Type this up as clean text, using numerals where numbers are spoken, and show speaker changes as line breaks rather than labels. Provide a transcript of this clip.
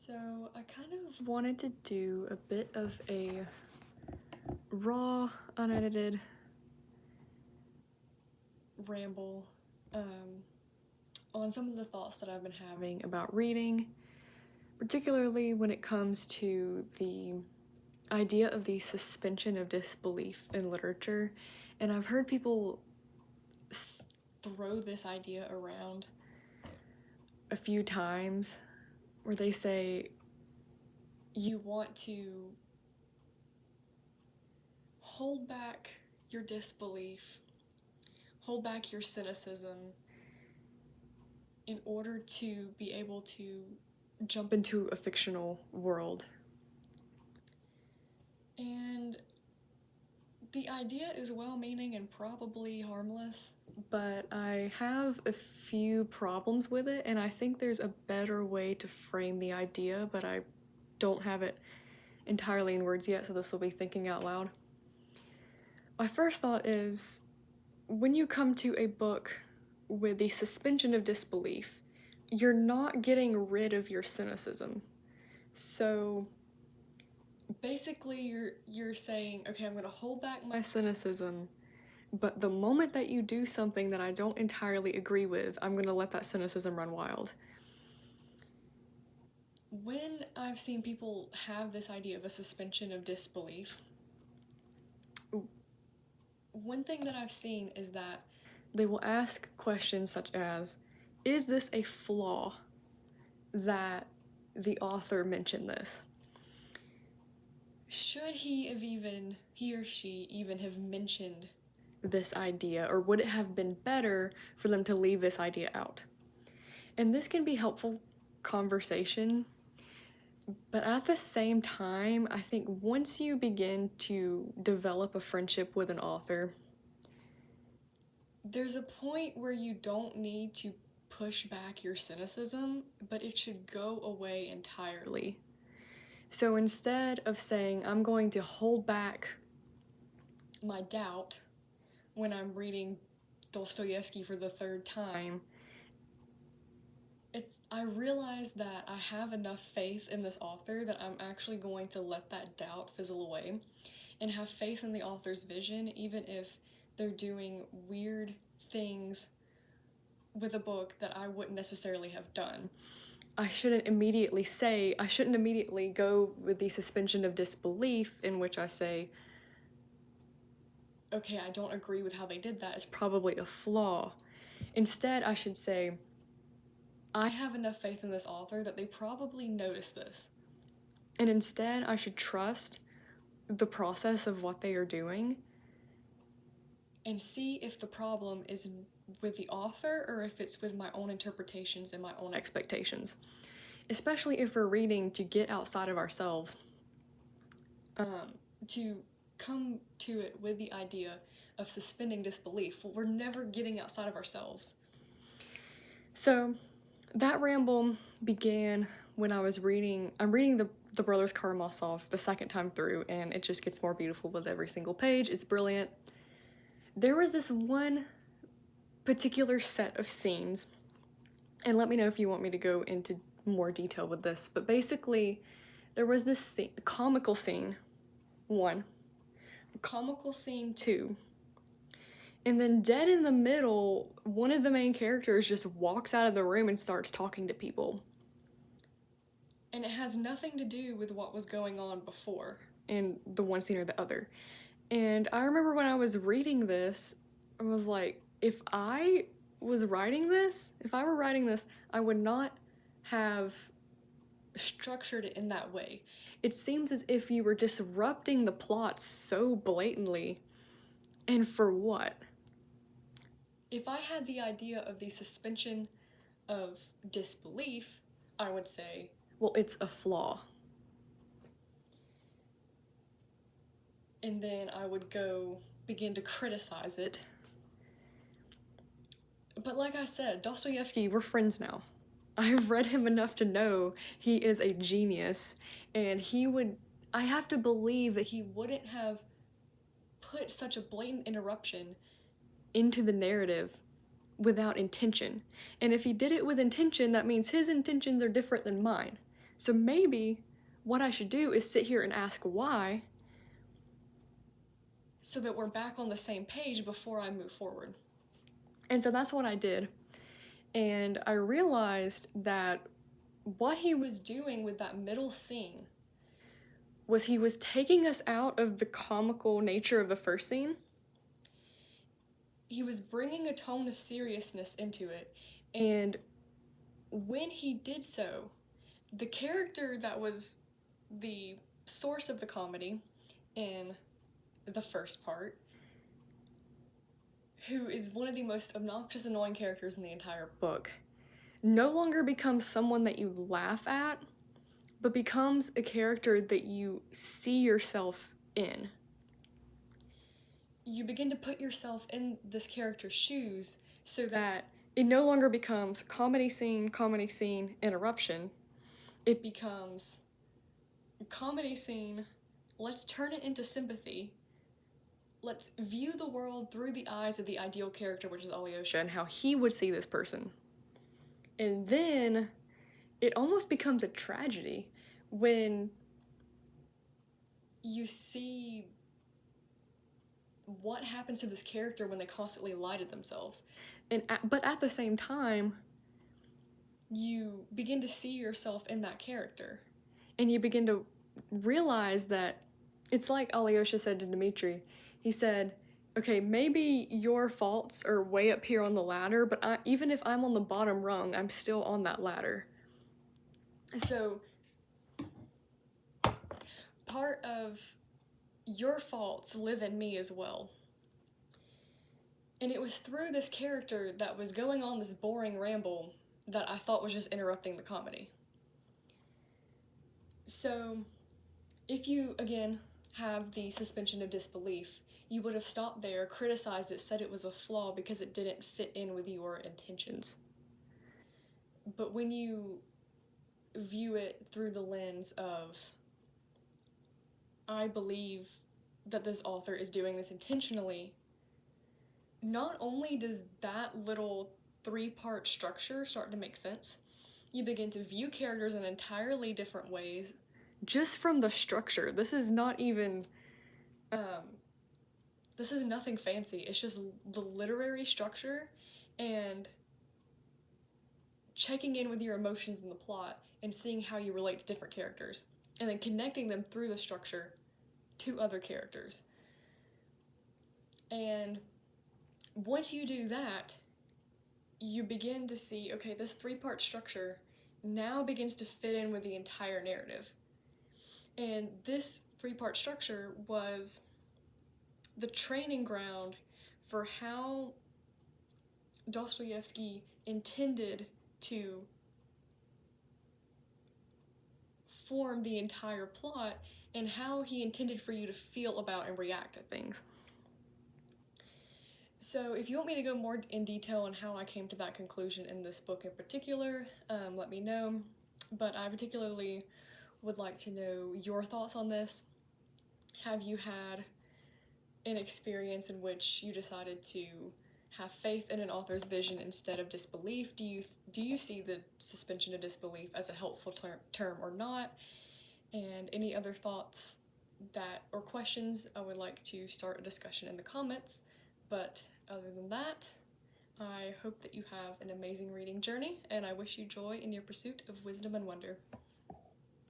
So I kind of wanted to do a bit of a raw, unedited ramble on some of the thoughts that I've been having about reading, particularly when it comes to the idea of the suspension of disbelief in literature. And I've heard people throw this idea around a few times where they say you want to hold back your disbelief, hold back your cynicism in order to be able to jump into a fictional world. And the idea is well-meaning and probably harmless, but I have a few problems with it, and I think there's a better way to frame the idea, but I don't have it entirely in words yet, so this will be thinking out loud. My first thought is, when you come to a book with the suspension of disbelief, you're not getting rid of your cynicism. So basically you're saying, okay, I'm going to hold back my cynicism, but the moment that you do something that I don't entirely agree with, I'm going to let that cynicism run wild. When I've seen people have this idea of a suspension of disbelief, one thing that I've seen is that they will ask questions such as, is this a flaw that the author mentioned this? Should he or she even have mentioned this idea, or would it have been better for them to leave this idea out? And this can be helpful conversation, but at the same time, I think once you begin to develop a friendship with an author, there's a point where you don't need to push back your cynicism, but it should go away entirely. So instead of saying, I'm going to hold back my doubt when I'm reading Dostoevsky for the third time, I realize that I have enough faith in this author that I'm actually going to let that doubt fizzle away and have faith in the author's vision, even if they're doing weird things with a book that I wouldn't necessarily have done. I shouldn't immediately go with the suspension of disbelief in which I say, okay, I don't agree with how they did that, it's probably a flaw. Instead, I should say, I have enough faith in this author that they probably noticed this. And instead, I should trust the process of what they are doing and see if the problem is with the author or if it's with my own interpretations and my own expectations. Especially if we're reading to get outside of ourselves, to come to it with the idea of suspending disbelief. We're never getting outside of ourselves. So that ramble began when I'm reading the Brothers Karamazov the second time through, and it just gets more beautiful with every single page. It's brilliant. There was this one particular set of scenes, and let me know if you want me to go into more detail with this, but basically there was this scene, comical scene 1, comical scene 2, and then dead in the middle, one of the main characters just walks out of the room and starts talking to people. And it has nothing to do with what was going on before in the one scene or the other. And I remember when I was reading this, I was like, if I were writing this, I would not have structured it in that way. It seems as if you were disrupting the plot so blatantly, and for what? If I had the idea of the suspension of disbelief, I would say, well, it's a flaw. And then I would go begin to criticize it. But like I said, Dostoevsky, we're friends now. I've read him enough to know he is a genius, and I have to believe that he wouldn't have put such a blatant interruption into the narrative without intention. And if he did it with intention, that means his intentions are different than mine. So maybe what I should do is sit here and ask why, so that we're back on the same page before I move forward. And so that's what I did. And I realized that what he was doing with that middle scene was he was taking us out of the comical nature of the first scene. He was bringing a tone of seriousness into it. And when he did so, the character that was the source of the comedy in the first part, who is one of the most obnoxious, annoying characters in the entire book, no longer becomes someone that you laugh at, but becomes a character that you see yourself in. You begin to put yourself in this character's shoes so that it no longer becomes comedy scene, interruption. It becomes comedy scene, let's turn it into sympathy. Let's view the world through the eyes of the ideal character, which is Alyosha, and how he would see this person. And then it almost becomes a tragedy when you see what happens to this character when they constantly lie to themselves. But at the same time, you begin to see yourself in that character. And you begin to realize that it's like Alyosha said to Dmitri. He said, okay, maybe your faults are way up here on the ladder, but even if I'm on the bottom rung, I'm still on that ladder. So part of your faults live in me as well. And it was through this character that was going on this boring ramble that I thought was just interrupting the comedy. So if you, again, have the suspension of disbelief, you would have stopped there, criticized it, said it was a flaw because it didn't fit in with your intentions. But when you view it through the lens of, I believe that this author is doing this intentionally, not only does that little 3-part structure start to make sense, you begin to view characters in entirely different ways just from the structure. This is not even, this is nothing fancy. It's just the literary structure and checking in with your emotions in the plot and seeing how you relate to different characters, and then connecting them through the structure to other characters. And once you do that, you begin to see, okay, this 3-part structure now begins to fit in with the entire narrative. And this 3-part structure was the training ground for how Dostoevsky intended to form the entire plot and how he intended for you to feel about and react to things. So if you want me to go more in detail on how I came to that conclusion in this book in particular, let me know. But I particularly would like to know your thoughts on this. Have you had an experience in which you decided to have faith in an author's vision instead of disbelief? Do you see the suspension of disbelief as a helpful term or not? And any other thoughts or questions, I would like to start a discussion in the comments. But other than that, I hope that you have an amazing reading journey, and I wish you joy in your pursuit of wisdom and wonder.